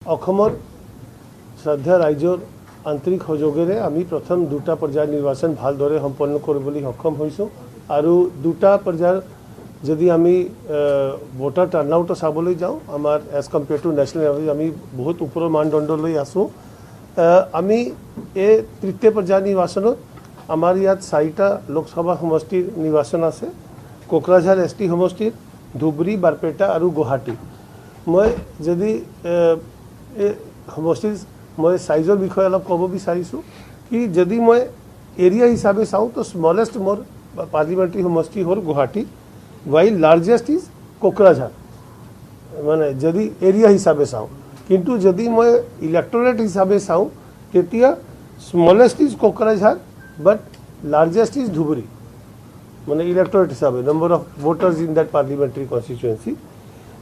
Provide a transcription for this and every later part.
অসমৰ শ্ৰদ্ধা ৰাইজৰ আন্তৰিক সহযোগেৰে আমি প্ৰথম দুটা পৰ্যায়ৰ নিৰ্বাচন ভালদৰে সম্পন্ন কৰিবলৈ সক্ষম হৈছোঁ আৰু দুটা পৰ্যায়ৰ যদি আমি ভোটাৰ টাৰ্নআউট চাবলৈ যাওঁ আমাৰ as compare to national average আমি বহুত ওপৰৰ মানদণ্ডলৈ আছোঁ আমি এই তৃতীয় পৰ্যায়ৰ নিৰ্বাচনত আমাৰ ইয়াত 4টা লোকসভা সমষ্টিৰ নিৰ্বাচন আছে কোকৰাঝাৰ এছটি সমষ্টিৰ ধুবুৰী বাৰপেটা আৰু গুৱাহাটী মই যদি সমষ্টিৰ মই সাইজৰ বিষয়ে অলপ ক'ব বিচাৰিছোঁ কি যদি মই এৰিয়া হিচাপে চাওঁ তো স্মলেষ্ট মোৰ পাৰ্লিমেণ্টাৰী সমষ্টি হ'ল Guwahati while largest is Kokrajhar মানে যদি এৰিয়া হিচাপে চাওঁ কিন্তু যদি মই ইলেক্টৰেট হিচাপে চাওঁ তেতিয়া smallest is Kokrajhar but largest is Dhubri মানে ইলেক্টৰেট হিচাপে number of voters in that parliamentary constituency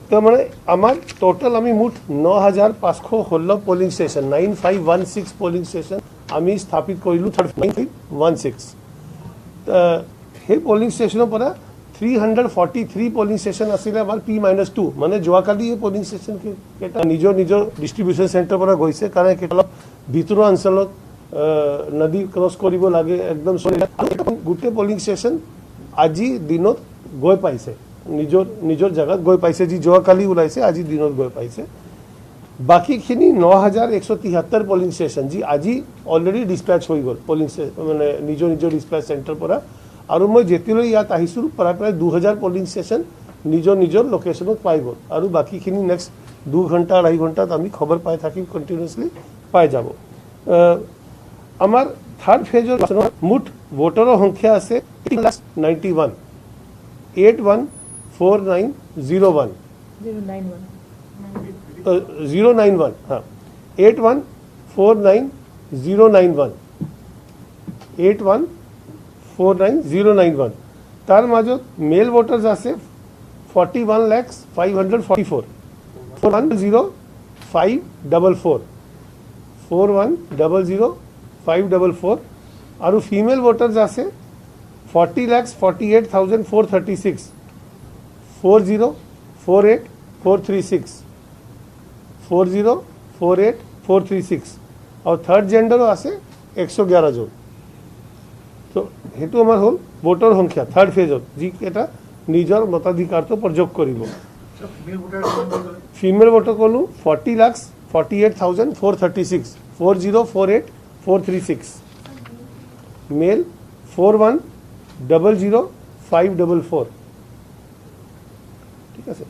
তো মানে আমাৰ টোটাল আমি মুঠ 9516 পোলিং ষ্টেচন 9516 পোলিং ষ্টেচন আমি স্থাপিত কৰিলোঁ 3516 সেই পোলিং ষ্টেচনৰ পৰা 343 পোলিং ষ্টেচন আছিলে আমাৰ P-2 মানে যোৱাকালি এই পোলিং ষ্টেচন কেইটা নিজৰ ডিষ্ট্ৰিবিউশ্যন চেণ্টাৰ পৰা গৈছে কাৰণ কেইটা অলপ ভিতৰুৱা অঞ্চলত নদী ক্ৰছ কৰিব লাগে একদম গোটেই পোলিং ষ্টেচন আজি দিনত গৈ পাইছে নিজৰ জায়গাত গৈ পাইছে যি যোৱাকালি ওলাইছে আজি দিনত গৈ পাইছে বাকিখিনি 9173 পোলিং ষ্টেচন যি আজি অলৰেডি ডিস্পেচ হৈ গ'ল পোলিং মানে নিজৰ ডিস্পেচ চেণ্টাৰ পৰা আৰু মই যেতিয়ালৈ ইয়াত আহিছোঁ প্ৰায় 2000 পোলিং ষ্টেচন নিজৰ লোকেশ্যনত পাই গ'ল আৰু বাকিখিনি নেক্সট 2 ঘণ্টা 2.5 ঘণ্টাত আমি খবৰ পাই থাকিম কণ্টিনিউছলি পাই যাব আমাৰ থাৰ্ড ফেজৰ মুঠ ভোটাৰৰ সংখ্যা আছে 91 814901 091 हाँ 814901 814901 तार মাজত मेल वोटर्स আছে 41,544 410544 410544 আৰু ফিমেল वोटर्स আছে 40,48,436 40,48,436 40,48,436 और थर्ड जेंडर আছে 111 জন তো হেতু আমাৰ হল ভোটাৰ সংখ্যা থাৰ্ড ফেজত যি এটা নিজৰ মতাধিকাৰটো প্ৰয়োগ কৰিব ফিমেল ভোটাৰ কলো 40,48,436 40,48,436 মেল 41,00,544 ঠিক আছে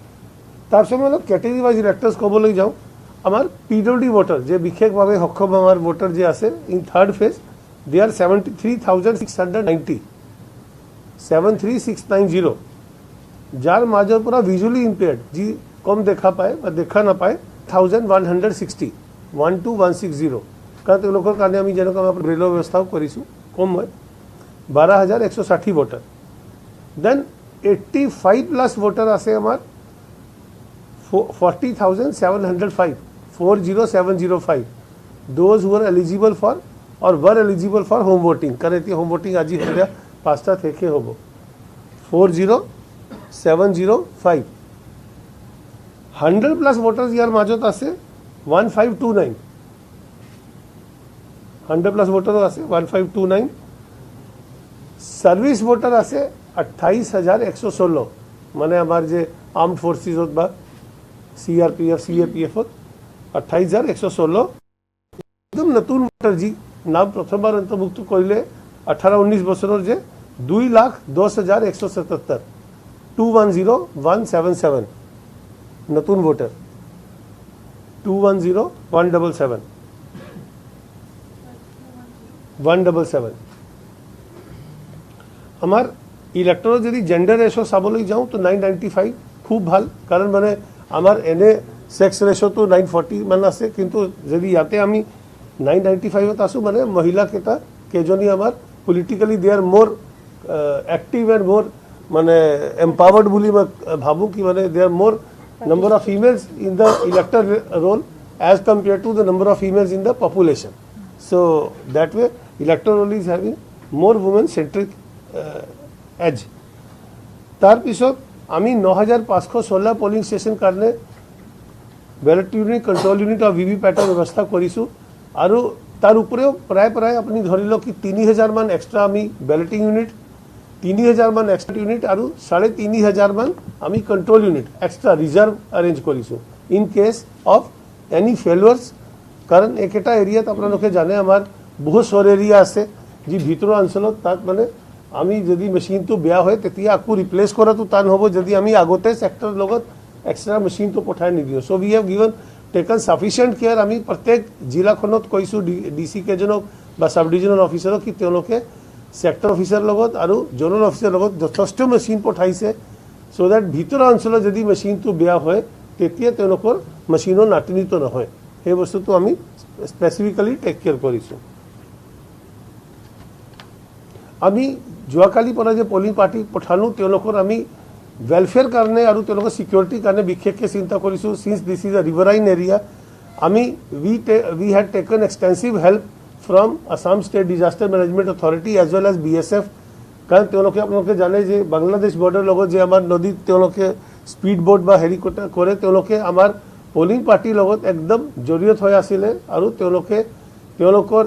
তাৰপিছত মই কেটেগৰী ৱাইজ ইলেক্টৰ্ছ ক'বলৈ যাওঁ আমাৰ পিডব্লিউডি ভোটাৰ যে বিশেষভাৱে সক্ষম আমাৰ ভোটাৰ যে আছে in third phase they are 73,690 73690 যাৰ মাজৰ পৰা ভিজুৱেলি ইম্পেয়াৰ্ড যি কম দেখা পায় বা দেখা নাপায় 1160 12160 কাৰণ তেওঁলোকৰ কাৰণে আমি যেনেকৈ আমাৰ ব্ৰেলৰ ব্যৱস্থাও কৰিছোঁ কম হয় 12160 ভোটাৰ দেন 85 প্লাছ ভোটাৰ আছে আমাৰ 40,705 40705 those who are eligible for और वर एलिजिबल फॉर होम वोटिंग कारण होम वोटिंग आज ही हो 5টা থেকে হ'ব 40705 100 প্লাস ভোটার্স ইয়ার মাজত আছে 1529 100 প্লাস ভোটার আছে 1529 সার্ভিস ভোটার আছে 28,116 মানে আমার যে আর্ম ফোর্সেসত বা CRPF CAPF 28,116 একদম নতুন ভোটার যি নাম প্ৰথমবাৰ অন্তৰ্ভুক্ত কৰিলে 18-19 বছৰৰ যে 2,10,177 210,177 নতুন ভোটাৰ 210,177 177 আমাৰ ইলেক্টৰৰ যদি জেন্ডাৰ ৰেশিও চাবলৈ যাওঁ তো 995 খুব ভাল কাৰণ মানে আমাৰ এনে সেক্স ৰেশিওটো 940 মান আছে কিন্তু যদি ইয়াতে আমি 995 আছো মানে মহিলা কেজনী আমাৰ politically they are more active and more মানে এম্পাওয়ার্ড বুলি মই ভাবো কি মানে দে are more number of females in the electoral roll as compared to the number of females in the population so that way electoral roll is having more women centric edge তার পিছত আমি 9516 polling station কাৰণে belt unit control unit আৰু VV পেটৰ ব্যৱস্থা কৰিছোঁ আৰু তাৰ উপৰিও প্ৰায় আপুনি ধৰি লওক কি 3000 মান এক্সট্ৰা আমি বেলেটিং ইউনিট 3000 মান এক্সট্ৰা ইউনিট আৰু 3500 মান আমি control unit extra reserve arrange কৰিছোঁ ইন কেছ অফ এনি ফেইলুৱাৰ্ছ কাৰণ একেটা এৰিয়াত আপোনালোকে জানে আমাৰ বহুত চৰ এৰিয়া আছে যি ভিতৰৰ অঞ্চলত তাত মানে আমি যদি মেচিনটো বেয়া হয় তেতিয়া আকৌ ৰিপ্লেচ কৰাটো টান হ'ব যদি আমি আগতে চেক্টৰৰ লগত এক্সট্ৰা মেচিনটো পঠাই নিদিওঁ so' we have given taken sufficient care আমি প্ৰত্যেক জিলাখনত কৈছোঁ ডিচি কেজনক বা সাব ডিভিজনেল অফিচাৰক কি তেওঁলোকে সেক্টৰ অফিচাৰ লগত আৰু জোনাল অফিচাৰ লগত যথেষ্ট মেচিন পঠাইছে চ' দেট ভিতৰৰ অঞ্চলত যদি মেচিনটো বেয়া হয় তেতিয়া তেওঁলোকৰ মেচিনৰ নাটনিটো নহয় সেই বস্তুটো আমি স্পেচিফিকেলি টেক কেয়াৰ কৰিছোঁ আমি যোৱাকালিৰ পৰা যে পলিং পাৰ্টি পঠালোঁ তেওঁলোকৰ আমি वेलफेयर কাৰণে আৰু তেওঁলোকৰ সিকিউৰিটিৰ কাৰণে বিশেষকৈ চিন্তা কৰিছোঁ since this is a riverine area আমি we had taken extensive help from Assam State Disaster Management Authority as well as BSF কাৰণ তেওঁলোকে আপোনালোকে জানে যে বাংলাদেশ বৰ্ডাৰ লগত যে আমাৰ নদীত তেওঁলোকে স্পীড বোট বা হেলিকপ্টাৰ কৰে তেওঁলোকে আমাৰ পলিং পাৰ্টিৰ লগত একদম জড়িত হৈ আছিলে আৰু তেওঁলোকৰ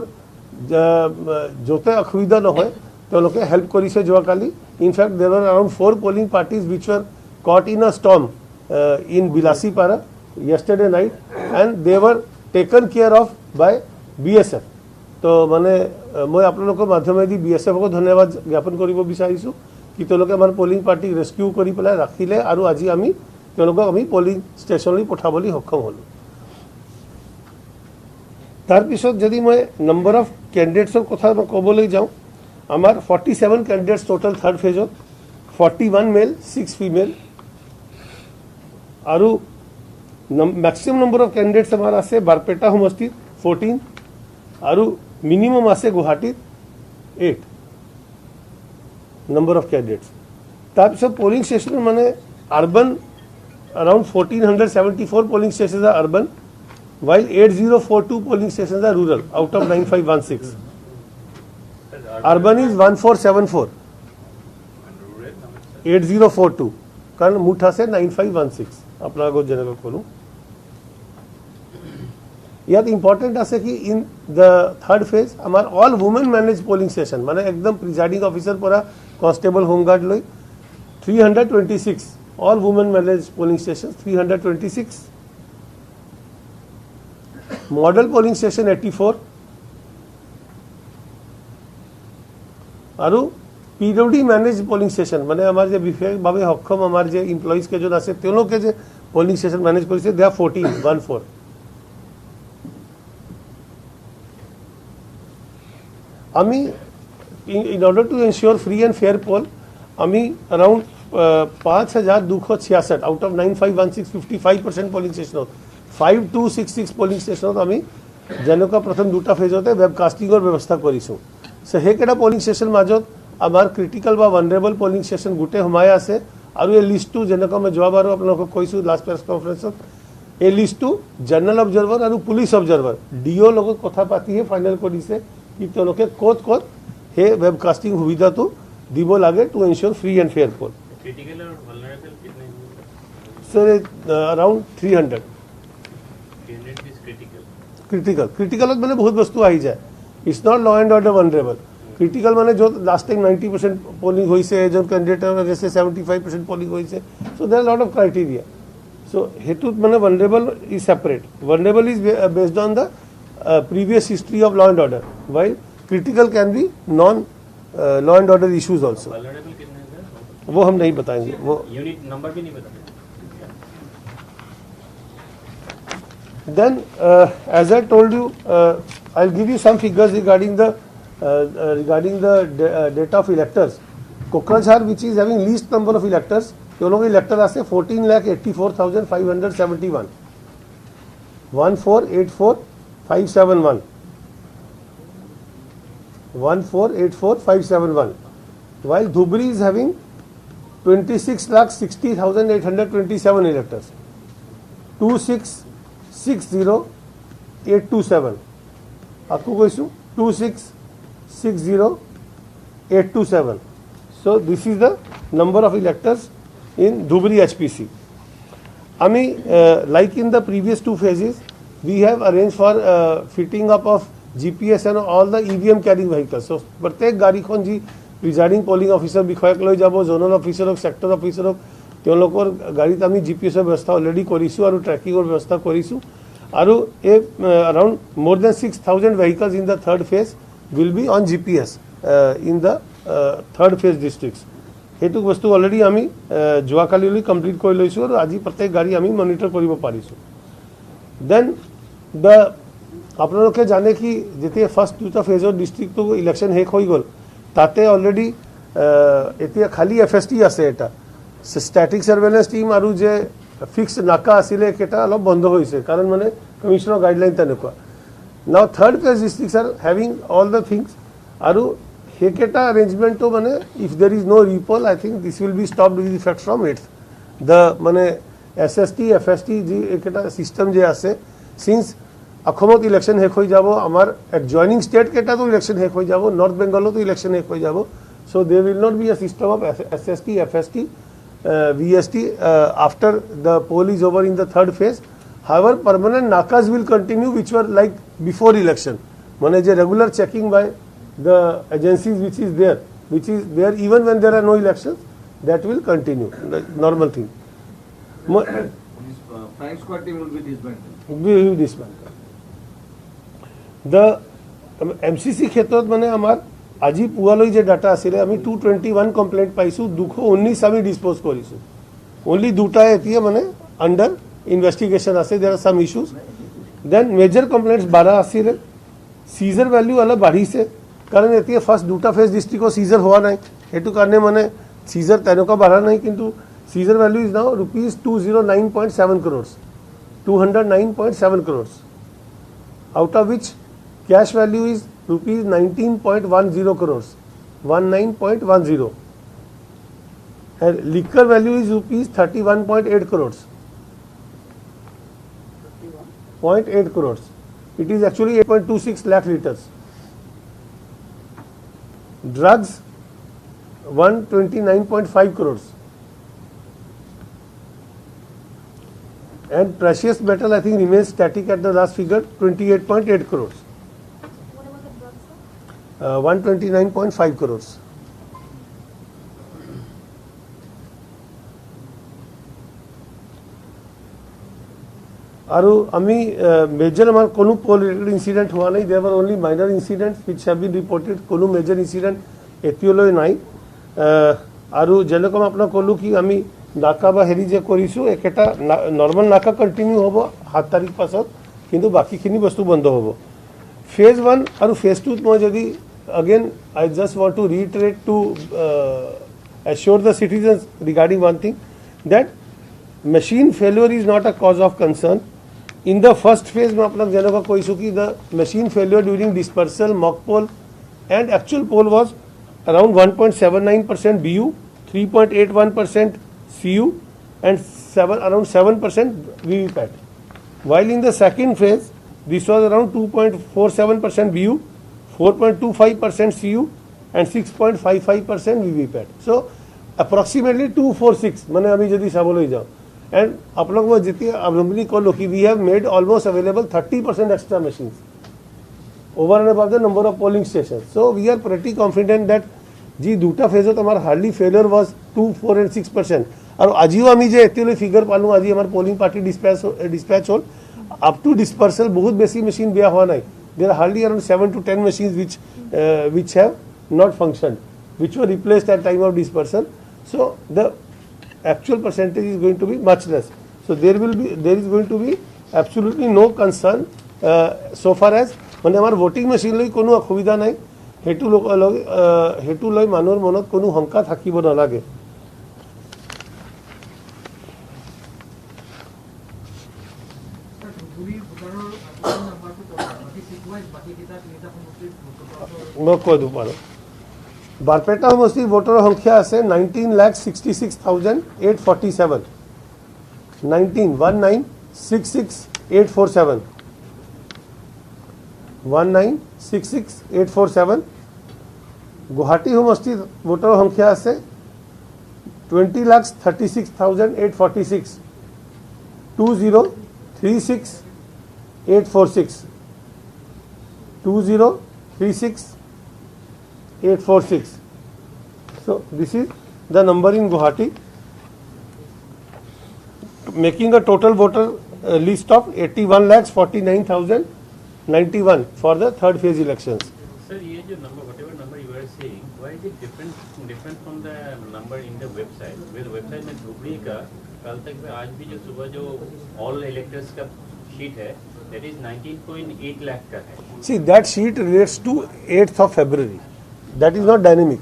য'তে অসুবিধা নহয় তেওঁলোকে হেল্প কৰিছে যোৱাকালি ইনফেক্ট দেৰ war around 4 polling parties which were caught in a storm in Bilasipara yesterday night and they were taken care of by BSF তো মানে মই আপোনালোকৰ মাধ্যমেদি BSFক ধন্যবাদ জ্ঞাপন কৰিব বিচাৰিছোঁ কি তেওঁলোকে আমাৰ পলিং পাৰ্টিক ৰেস্কিউ কৰি পেলাই ৰাখিলে আৰু আজি আমি তেওঁলোকক আমি পলিং ষ্টেচনলৈ পঠাবলৈ সক্ষম হ'লোঁ তাৰপিছত যদি মই নম্বৰ অফ কেণ্ডিডেটছৰ কথা ক'বলৈ যাওঁ আমাৰ 47 candidates total third phase of 41 male 6 female আৰু maximum number of candidates আমাৰ আছে বাৰপেটা সমষ্টিত 14 আৰু minimum আছে গুৱাহাটীত 8 number of candidates তাৰপিছত polling station মানে urban around 1474 polling stations are urban while 8042 polling stations are rural out of 9516 urban is 1474 8042 कारण मुठा से 9516 अपना को जनक करूं याद इंपॉर्टेंट আছে कि इन द थर्ड फेज हमार all women manage polling station माने एकदम प्रिजाइडिंग ऑफिसर पर कांस्टेबल होमगार्ड लई 326 all women manage polling station 326 model polling station 84 আৰু পিডব্লিউডি মেনেজ পলিং ষ্টেচন মানে আমাৰ যে বিশেষভাৱে সক্ষম আমাৰ যে এমপ্লয়িজ কেজন আছে তেওঁলোকে যে পলিং ষ্টেচন মেনেজ কৰিছে দে আৰ 14 আমি in order to ensure free and fair poll আমি अराउंड 5266 আউট অফ 9516 55% পলিং ষ্টেচনত 5266 পলিং ষ্টেচনত আমি যেনেকুৱা প্ৰথম দুটা ফেজতে ৱেবকাষ্টিঙৰ ব্যৱস্থা কৰিছোঁ সো সেইকেইটা পলিং ষ্টেচন মাজত আমাৰ ক্ৰিটিকেল বা ভালনাৰেবল পলিং ষ্টেচন গোটেই সোমাই আছে আৰু এই লিষ্টটো যেনেকৈ মই যোৱাবাৰো আপোনালোকক কৈছোঁ লাষ্ট প্ৰেছ কনফাৰেন্সত এই লিষ্টটো জেনেৰেল অবজাৰ্ভাৰ আৰু পুলিচ অবজাৰ্ভাৰ ডিঅ লগত কথা পাতিহে ফাইনেল কৰিছে কি তেওঁলোকে ক'ত সেই ৱেবকাষ্টিং সুবিধাটো দিব লাগে to ensure free and fair poll critical আৰু ভালনাৰেবল কিতনে सर अराउंड 300 क्रिटिकल मैंने बहुत वस्तु आई जाए it's not law and order vulnerable critical मैंने जो लास्ट टाइम 90% पोलिंग हुई से जो कैंडिडेट जैसे 75% पोलिंग हुई से so there lot of criteria so हेतु मैंने vulnerable is separate vulnerable is based on the previous history of law and order while critical can be non law and order issues also वो हम नहीं बताएंगे वो unit number भी नहीं बताएंगे Then, as I told you, I'll give you some figures regarding the data of electors. Kokrajhar, which is having least number of electors, दोनों elector are 14,84,571. 1484571. 1484571. While Dhubri is having 26,60,827 electors. 26,60,827. आपको कोई 26,60,827. So this is the number of electors in Dhubri HPC. আমি like in the previous two phases we have arranged for fitting up of GPS and all the EVM carrying vehicles. So प्रत्येक गाড়ীখন যি presiding polling officer বিষয়ক লৈ যাব, zonal officer হওক, sector officer হওক, তেওঁলোকৰ গাড়ীত আমি GPSৰ ব্যৱস্থা অলৰেডি কৰিছোঁ আৰু ট্ৰেকিঙৰ ব্যৱস্থা কৰিছোঁ আৰু এই around more than 6,000 vehicles in the third phase will be on GPS in the third phase districts. সেইটো বস্তু অলৰেডি আমি যোৱাকালিলৈ কমপ্লিট কৰি লৈছোঁ আৰু আজি প্ৰত্যেক গাড়ী আমি মনিটৰ কৰিব পাৰিছোঁ। দেন দ্য আপোনালোকে জানে কি যেতিয়া ফাৰ্ষ্ট দুটা ফেজৰ ডিষ্ট্ৰিক্টটো ইলেকশ্যন শেষ হৈ গ'ল, তাতে অলৰেডি এতিয়া খালী FST আছে, এটা ষ্টেটিক ছাৰ্ভেলেঞ্চ টিম আৰু যে ফিক্সড নাকা আছিলে সেইটা অলপ বন্ধ হৈছে, কাৰণ মানে কমিশ্যনৰ গাইডলাইন তেনেকুৱা। Now third phase districts are having all the things আৰু সেইকেইটা এৰেঞ্জমেণ্টটো মানে if there is no' repoll I think this will be stopped with effect from 8th। The মানে SST FST যি এইকেইটা ছিষ্টেম যে আছে, চিন্স অসমত ইলেকশ্যন শেষ হৈ যাব, আমাৰ জইনিং ষ্টেট কেইটাতো ইলেকশ্যন শেষ হৈ যাব, নৰ্থ বেংগলতো ইলেকশ্যন শেষ হৈ যাব। So' there will not be a system of SST FST VST after the poll is over in the third phase. However, permanent nakas will continue which were like before election. Mane je regular checking by the agencies which is there even when there are no elections, that will continue, the normal thing. Flying squad team will be disbanded. Will be disbanded. The MCC ক্ষেত্ৰত মানে আমাৰ আজি পুৱালৈ যে data আছিলে, আমি 221 complaint পাইছোঁ, 219 আমি dispose কৰিছোঁ। অনলি দুটাই এতিয়া মানে আণ্ডাৰ ইনভেষ্টিগেশ্যন আছে, দেৰ আৰ চাম ইছ্যুজ। দেন মেজৰ কমপ্লেইণ্টছ 12 আছিলে। চিজাৰ ভেল্যু অলপ বাঢ়িছে, কাৰণ এতিয়া ফাৰ্ষ্ট দুটা ফেজ ডিষ্ট্ৰিক্টৰ চিজাৰ হোৱা নাই, সেইটো কাৰণে মানে চিজাৰ তেনেকুৱা বাঢ়া নাই, কিন্তু seizure value is now ₹209.7 crores, 209.7 crores, out of which cash value is ₹19.10 crores, 19.10, and liquor value is ₹31.8 crores, 0.8 crores. It is actually 8.26 lakh liters. Drugs 129.5 crores, and precious metal I think remains static at the last figure, 28.8 crores. 129.5 crores. আৰু আমি major আমাৰ কোনো pole related incident হোৱা নাই, there were only minor incidents which have been reported, কোনো major incident এতিয়ালৈ নাই। আৰু যেনেকৈ মই আপোনাক ক'লোঁ কি আমি নাকা বা হেৰি যে কৰিছোঁ, একেটা নৰ্মেল নাকা কণ্টিনিউ হ'ব 7 তাৰিখ পাছত, কিন্তু বাকীখিনি বস্তু বন্ধ হ'ব। ফেজ 1 আৰু ফেজ 2ত মই যদি again I just want to reiterate to assure the citizens regarding one thing, that machine failure is not a cause of concern. In the first phase मैं अपना जनों का कोई सुखी the machine failure during dispersal, mock poll and actual poll was around 1.79% BU, 3.81% CU and around 7% VVPAT. While in the second phase this was around 2.47% BU, 4.25% CU and 6.55% VVPAT. So approximately 246 মানে আমি যদি চাবলৈ যাওঁ, and আপোনাক মই যেতিয়া abnormally ক'লোঁ কি we have made almost available 30% extra machines over and above the number of polling stations. So we are pretty confident that যি দুটা ফেজত আমাৰ হাৰ্ডলি ফেইলিয়ৰ was 2, 4 and 6%. আৰু আজিও আমি যে এতিয়ালৈ ফিগাৰ পালোঁ, আজি আমাৰ পলিং পাৰ্টি ডিছপেচ হ'ল, আপ টু ডিছপাৰ্চেল বহুত বেছি মেচিন বেয়া হোৱা নাই। There are hardly around 7 to 10 machines which have not functioned, which were replaced at time of dispersal. So the actual percentage is going to be much less. So there is going to be absolutely no concern so far as মানে আমাৰ voting machine লৈ কোনো অসুবিধা নাই, হেতু লৈ মানুহৰ মনত কোনো শংকা থাকিব নালাগে। মই কৈ দিওঁ বাৰু, বাৰপেটা সমষ্টিৰ ভোটৰ সংখ্যা আছে 19,66,847, 19,66,847, 19,66,847। গুৱাহাটী সমষ্টিৰ ভোটৰ সংখ্যা আছে 20,36,846, 2036846. 2036846. So this is the number in Guwahati, making a total voter list of 81,49,091 for the third phase elections. Sir, ये जो number, whatever number you are saying, why is it different from the number in the website? Where the website में धुबरी का कल तक में आज भी जो सुबह जो all electors का sheet है, that is 19.8 lakh का है. See, that sheet relates to 8th of February. That is not dynamic.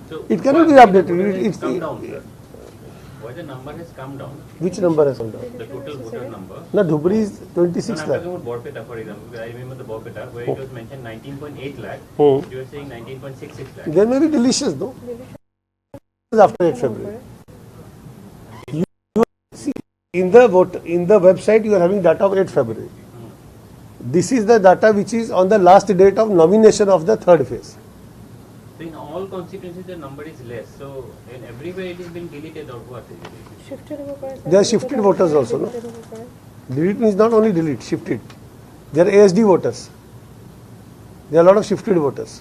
So It cannot be why updated. It's come down, sir. Why the number has come down? Which number has come down? The total voter number. No, Dhubri is No, 26 I'm lakh. talking about Borpeta, for example. I remember the Borpeta where it was mentioned 19.8 lakh. Hmm. You are saying 19.66 lakh. There may be delicious, no? After 8 February. You see, in the website you are having data of 8 February. This is the data which is on the last date of nomination of the third phase. So in all constituencies the number is less. So in everywhere it is been deleted or what? They are shifted voters also, no? Delete means not only delete, shifted. They are ASD voters. There are a lot of shifted voters.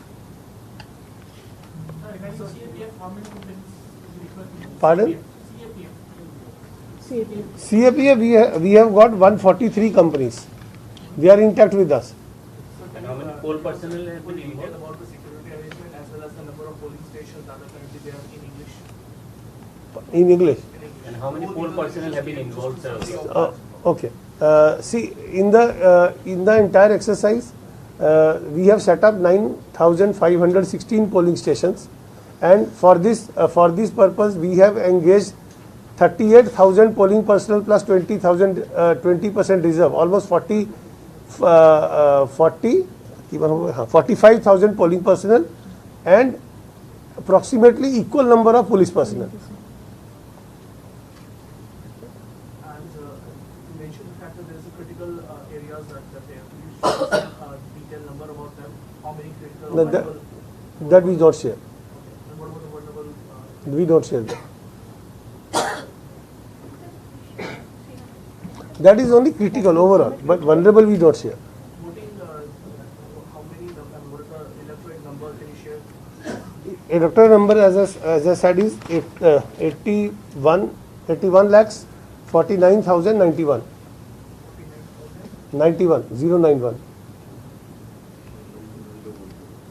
Pardon? CAPF, we have got 143 companies. They are intact with us. And how many poll personnel have been involved? About the security arrangement as well as the number of polling stations that are currently there in English. In English. And how many poll personnel have been involved, sir? Okay. See, in the entire exercise, we have set up 9,516 polling stations, and for this purpose, we have engaged 38,000 polling personnel plus 20% reserve, almost 45,000 polling personnel, and approximately equal number of police personnel. And you mentioned the fact that there is a critical areas that they have used detailed number about them. How many critical or vulnerable? That we don't share. And what about the vulnerable? We don't share that. That is only critical overall, but vulnerable we don't share. Voting, how many and what is the electorate number can you share? Electoral number, as I said, is 81 lakhs 49,091. 91 091.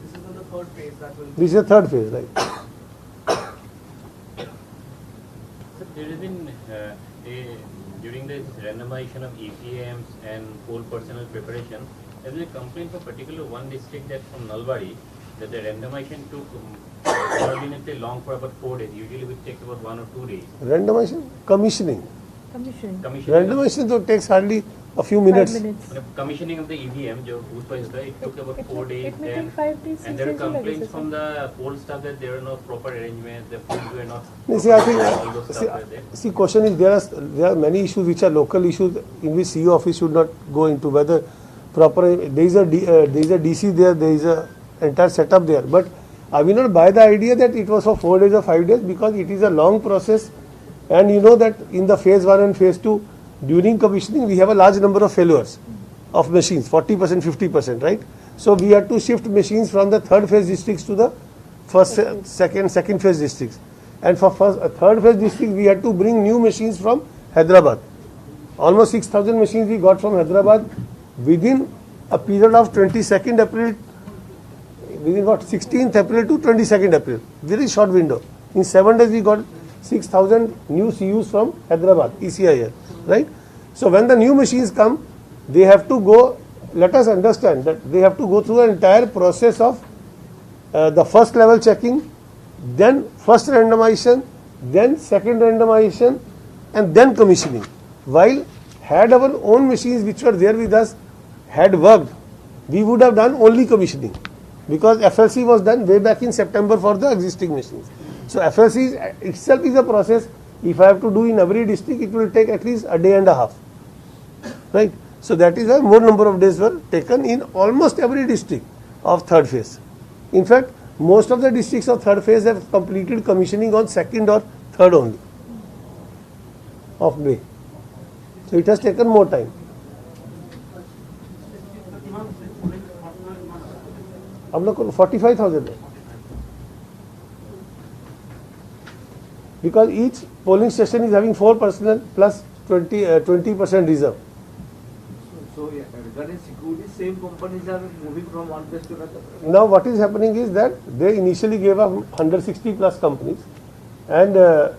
This is on the third phase that will. This is the third phase, right? Sir, there has been during the randomization of EVMs and poll personnel preparation, there is a complaint for particular one district that from Nalbari that the randomization took inordinately long for about 4 days. Usually it takes about 1 or 2 days. Randomization, commissioning. Commission. Randomization takes hardly a few minutes. 5 minutes. Commissioning of the EVM, जो booth wise था, it took about 4 days. It may Then, take 5 days, and 6 there are days भी लगे complaints sir. from the poll staff that there were no proper arrangements, the food were not. You see, I think, all those stuff were there. see, question is there are many issues which are local issues in which CEO office should not go into, whether proper, there is a DC there is a entire setup there, but I will not buy the idea that it was for 4 days or 5 days, because it is a long process, and you know that in the phase 1 and phase 2 during commissioning we have a large number of failures of machines, 40%, 50%, right? So we had to shift machines from the third phase districts to the second phase districts, and for third phase district we had to bring new machines from Hyderabad. Almost 6,000 machines we got from Hyderabad within a period of 22nd April, within what, 16th April to 22nd April, very short window. In 7 days we got 6,000 new CUs from Hyderabad, ECIL, right? So when the new machines come, they have to go, let us understand that they have to go through an entire process of the first level checking, then first randomization, then second randomization, and then commissioning. While had our own machines which were there with us had worked, we would have done only commissioning, because FLC was done way back in September for the existing machines. So FLC itself is a process. If I have to do in every district, it will take at least a day and a half, right? So that is why more number of days were taken in almost every district of third phase. In fact, most of the districts of third phase have completed commissioning on 2nd or 3rd only of May. So it has taken more time. हम लोग को 45,000 है. Because each polling station is having 4 personnel plus 20% reserve. So regarding security, same companies are moving from one place to another. Now what is happening is that they initially gave up 160 plus companies, and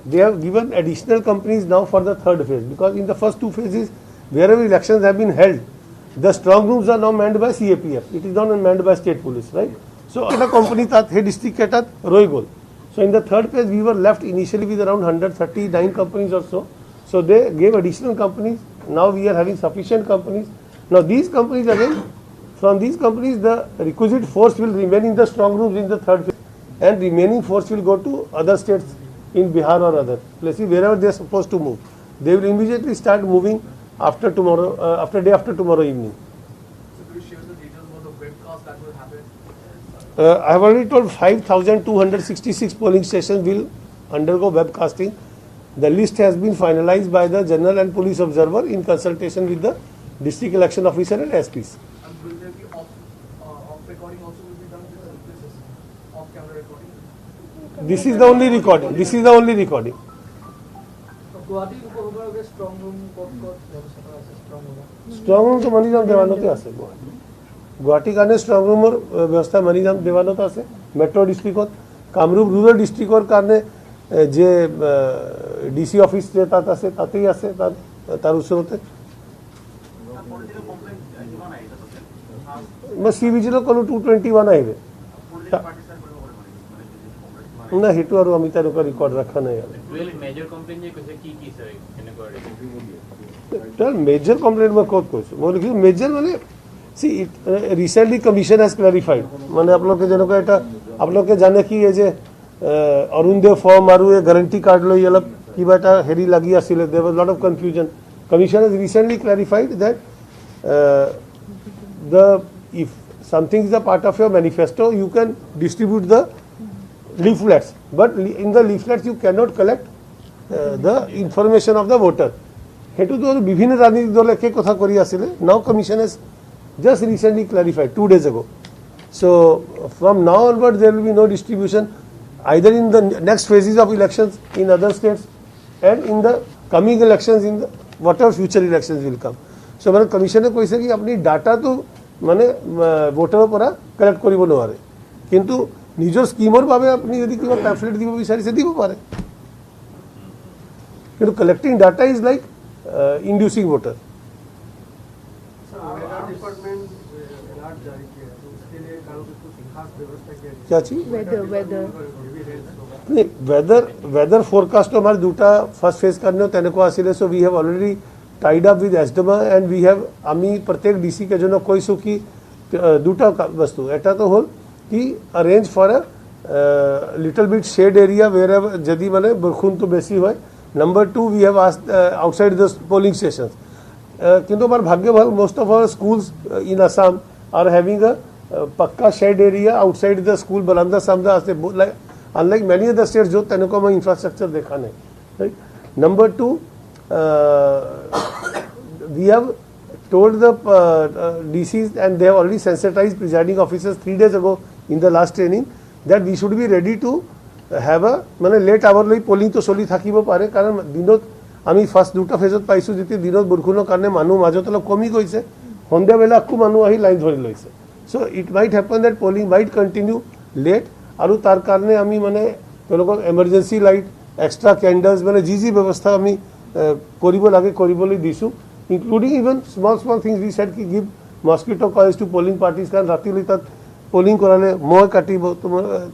they have given additional companies now for the third phase, because in the first two phases wherever elections have been held, the strong rooms are now manned by CAPF. It is not manned by state police, right? So a company that head district at Roigol. So in the third phase we were left initially with around 139 companies or so. So they gave additional companies. Now we are having sufficient companies. Now these companies again, from these companies the requisite force will remain in the strong rooms in the third phase, and remaining force will go to other states in Bihar or other places wherever they are supposed to move. They will immediately start moving after tomorrow, day after tomorrow evening. So could you share the details about the webcast that will happen? I have already told 5,266 polling stations will undergo webcasting. The list has been finalized by the General and Police Observer in consultation with the District Election Officer and SPs. And will there be off recording also will be done with the places? Off camera recording? This is the only recording. This is the only recording. Guwahati উপভোগৰ strong room ক'ত ব্যৱস্থা কৰা আছে strong room strong room তো মণিৰাম দেৱানতে আছে গুৱাহাটীৰ কাৰণে strong ৰুমৰ ব্যৱস্থা মণিৰাম দেৱানত আছে মেট্ৰ' ডিষ্ট্ৰিক্টত কামৰূপ ৰুৰেল ডিষ্ট্ৰিক্টৰ কাৰণে যে ডিসি অফিস যে তাত আছে তাতেই আছে তাৰ ওচৰতে মই সি ভিজিলৰ কোনো 221 আহিবে না হেতু আৰু আমি তেনেকুৱা ৰেকৰ্ড ৰাখা নাই আৰু মেজৰ কমপ্লেইন যে কৈছে কি স্যাৰ এনেকুৱা তাৰ মেজৰ কমপ্লেইন মই ক'ত কৈছো মই লিখিছো মেজৰ মানে সি ৰিসেন্টলি কমিশন হ্যাজ ক্লাৰিফাইড মানে আপোনালোকে যেনেকুৱা এটা আপোনালোকে জানে কি এই যে অৰুণদেৱ ফৰ্ম আৰু এই গ্যাৰান্টি কাৰ্ড লৈ অলপ কিবা এটা হেৰি লাগি আছিল there was lot of confusion commission has recently clarified that if something is a part of your manifesto you can distribute the leaflets, but in the leaflets you cannot collect the information of the voter. Hetu to bibhinna rajnitik dol ek kotha kori asile. Now commission has just recently clarified 2 days ago. So from now onward there will be no distribution either in the next phases of elections in other states and in the coming elections in the whatever future elections will come. So man commission e koise ki apni data to mane voter পৰা collect কৰিব নোৱাৰে কিন্তু নিজৰ স্কিমৰ বাবে আপুনি যদি কিবা pamphlet দিব বিচাৰিছে দিব পাৰে কিন্তু collecting data is like inducing voter department alert जारी किया है तो उसके लिए कारों की कुछ खास व्यवस्था की है क्या चीज वेदर weather forecast to हमारे দুটা first phase करने তেনেকুৱা আছিলে so we have already tied up with SDMA and we have আমি प्रत्येक डीसी के জন্য কৈছো কি দুটা বস্তু এটা তো হল কি arrange for a little bit shade area wherever যদি মানে বৰষুণ তো বেছি হয় number 2 we have asked outside the polling stations কিন্তু আমার ভাগ্য ভাল most of our schools in Assam are having a pakka shade area outside the school baranda samda ase like unlike many other states jo tenko mein infrastructure dekha nahi right number 2 we have told the DCs and they have already sensitized presiding officers 3 days ago in the last training that we should be ready to have a mane late hour loi polling to soli thakibo pare karon dinot ami first duta phase paisu jeti dinot burkhuno karne manu majot olop komi goise hondia bela akku manu ahi line dhori loise so it might happen that polling might continue late aru tar karne ami mane tolok emergency light extra candles mane ji byabostha ami koribo lage koriboli disu including even small things we said ki give mosquito coils to polling parties kan rati loi tat polling korale moy katibo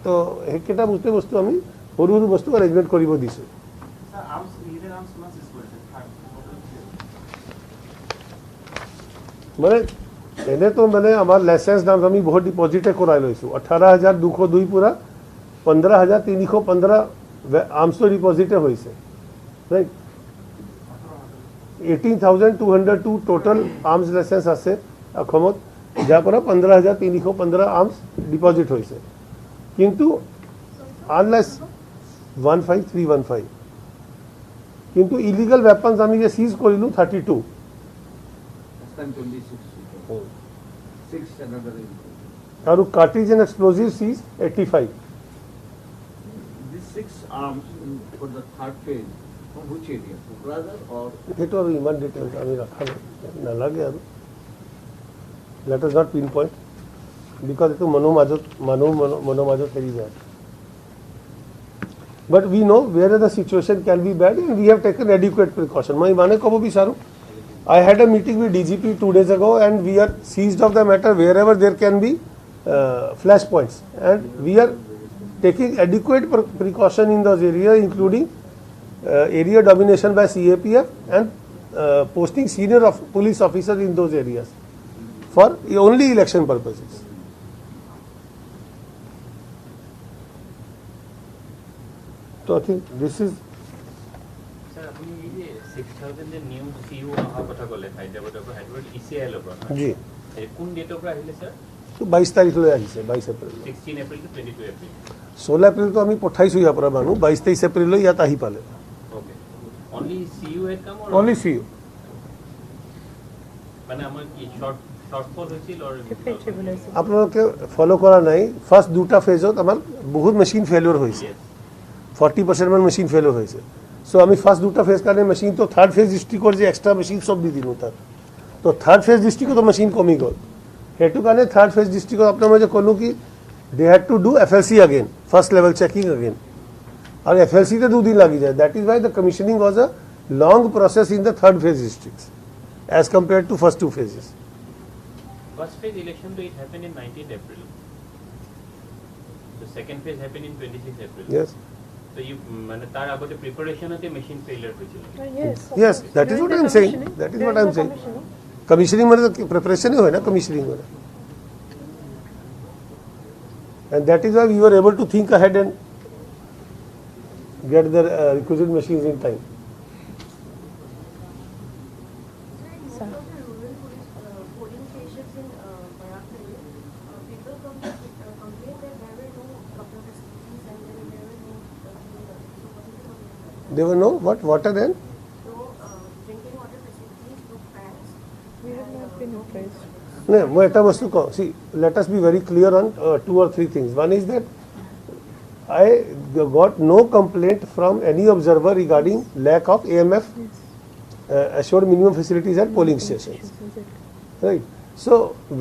to eketa buste bostu ami horu bostu arrangement koribo disu মানে এনে তো মানে আমার licence নাম আমি বহুত ডিপোজিটে করাই লইছো 18202 পুরা 15315 আর্মস ডিপোজিটে হইছে রাইট 18202 টোটাল আর্মস লাইসেন্স আছে অসমত যার পৰা 15315 আর্মস ডিপোজিট হইছে কিন্তু আনলেস 15315 কিন্তু ইলিগাল ওয়েপন্স আমি যে সিজ কৰিলো 32 Last time 26. 6 another. আৰু cartridge and explosive seize 85 These 6 arms for the third phase, from which area? Kokrajhar or সেইটো আৰু ইমান ডিটেইলস আমি ৰাখা নালাগে আৰু let us not pinpoint because itu mano majot heri jay. But we know where the situation can be bad and we have taken adequate precaution. Mai mane kobo bi saru, I had a meeting with DGP 2 days ago and we are seized of the matter wherever there can be flash points, and we are taking adequate precaution in those areas, including area domination by CAPF and posting senior police officers in those areas for only election purposes. So I think this is Sir, আপনি এই যে 6000 এর new CEO আহা কথা কলে হায়দ্রাবাদৰ পৰা ECL ৰ পৰা জি এই কোন ডেটৰ পৰা আহিলে স্যার? তো 22 তাৰিখলৈ আহিছে, 22 এপ্ৰিল 16 এপ্ৰিল টু 22 এপ্ৰিল 16 এপ্ৰিলটো আমি পঠাইছো ইয়াৰ পৰা মানুহ, 22-23 এপ্ৰিললৈ ইয়াত আহি পালে। ওকে, অনলি সিইও হেড কাম অর অনলি সিইও মানে আমাৰ কি শর্টফল হৈছিল অর আপোনালোকে ফলো কৰা নাই, ফাৰ্ষ্ট দুটা ফেজত আমাৰ বহুত মেচিন ফেইলিয়ৰ হৈছে, 40% মান মেচিন ফেইলিয়ৰ হৈছে। সো আমি ফার্স্ট দুটা ফেজ কাৰণে মেচিন তো থার্ড ফেজ ডিস্ট্রিক্টৰ যে এক্সট্রা মেচিন সব দি দিলো তাত, তো থার্ড ফেজ ডিস্ট্রিক্টত মেচিন কমি গ'ল। সেইটো কাৰণে থার্ড ফেজ ডিস্ট্রিক্টত আপোনাৰ মই যে ক'লো কি they had to do FLC again, first level checking again, আৰু FLC তে 2 দিন লাগি যায়। That is why the commissioning was a long process in the third phase districts as compared to first two phases. First phase election to it happened in 19th April. The second phase happened in 26th April. Yes. So you মানে তার আগতে প্রিপারেশনতে machine failure হয়েছিল। Yes, that is what I am saying. That is what I am saying. Commissioning মানে তো preparation ही হয় না, commissioning মানে। And that is why we were able to think ahead and get the requisite machines in time. There were no what water then? Drinking water facilities, no fans. We have not been appraised. No, মই এটা বস্তু কওঁ, see, let us be very clear on 2 or 3 things. One is that I got no complaint from any observer regarding lack of AMF, assured minimum facilities at polling stations. Right. So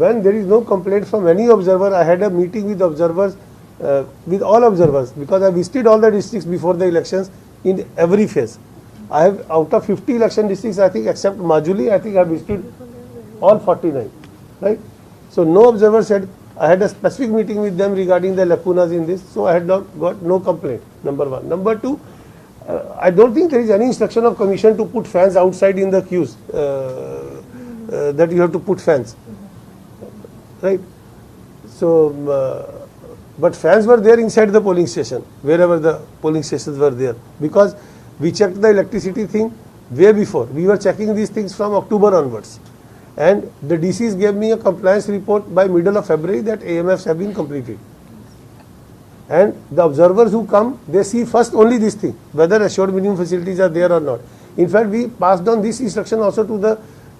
when there is no complaint from any observer, I had a meeting with observers, with all observers, because I visited all the districts before the elections in every phase. I have, out of 50 election districts, I think except Majuli, I think I have visited all 49. Right. So no observer said, I had a specific meeting with them regarding the lacunas in this, so I had not got no complaint, number 1. Number 2, I don't think there is any instruction of commission to put fans outside in the queues, that you have to put fans, right? So but fans were there inside the polling station, wherever the polling stations were there, because we checked the electricity thing way before. We were checking these things from October onwards, and the DCs gave me a compliance report by middle of February that AMFs have been completed. And the observers who come, they see first only this thing, whether assured minimum facilities are there or not. In fact, we passed on this instruction also to the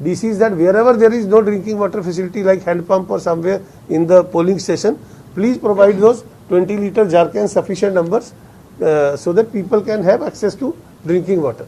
DCs that wherever there is no drinking water facility like hand pump or somewhere in the polling station, please provide those 20-liter jar cans, sufficient numbers, so that people can have access to drinking water.